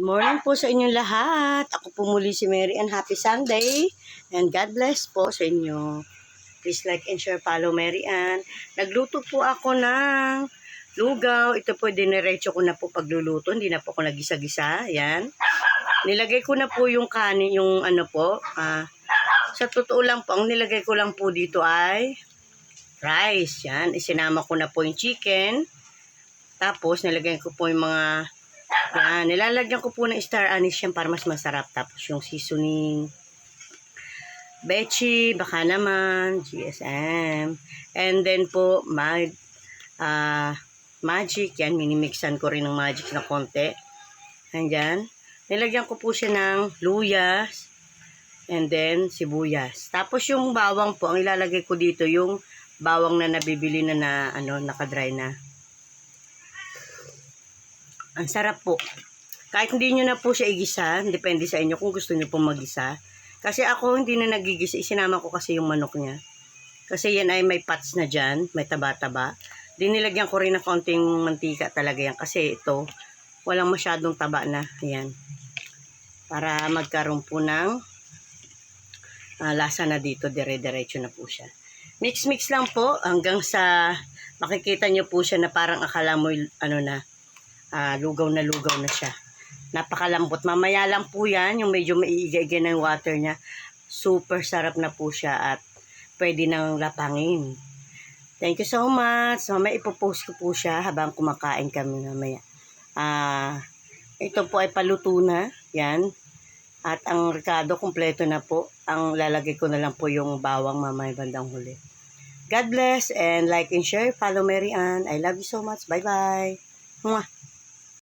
Morning po sa inyong lahat. Ako po muli si Mary and happy Sunday. And God bless po sa inyo. Please like and share, follow Mary Ann. Nagluto po ako ng lugaw. Ito po, diniretso ko na po pagluluto. Hindi na po ako nagisa-gisa. Yan. Nilagay ko na po yung kanin, yung ano po. Sa totoo lang po, ang nilagay ko lang po dito ay rice. Yan. Isinama ko na po yung chicken. Tapos, nilagay ko po yung mga yan, nilalagyan ko po ng star anise yan para mas masarap. Tapos yung seasoning, bechi, baka naman, GSM. And then po, magic. Yan, minimixan ko rin ng magic na konti. Andyan. Nilagyan ko po siya ng luyas. And then, sibuyas. Tapos yung bawang po, ang ilalagay ko dito, yung bawang na nabibili na nakadry na. Ang sarap po. Kahit hindi nyo na po siya igisa, depende sa inyo kung gusto nyo pong magisa. Kasi ako hindi na nagigisa, isinama ko kasi yung manok niya. Kasi yan ay may pats na dyan, may taba-taba. Dinilagyan ko rin ng konting mantika talaga yan. Kasi ito, walang masyadong taba na. Ayan. Para magkaroon po ng lasa na dito, dire-diretso na po siya. Mix-mix lang po hanggang sa makikita nyo po siya na parang akala mo lugaw na siya. Napakalambot. Mamaya lang po yan, yung medyo maiigay ng water niya. Super sarap na po siya at pwede nang lapangin. Thank you so much. Mamaya ipopost ko po siya habang kumakain kami mamaya. Ito po ay paluto na. Yan. At ang ricado, kompleto na po. Ang lalagay ko na lang po yung bawang mamaya bandang huli. God bless and like and share. Follow Mary Ann. I love you so much. Bye-bye. Mwah.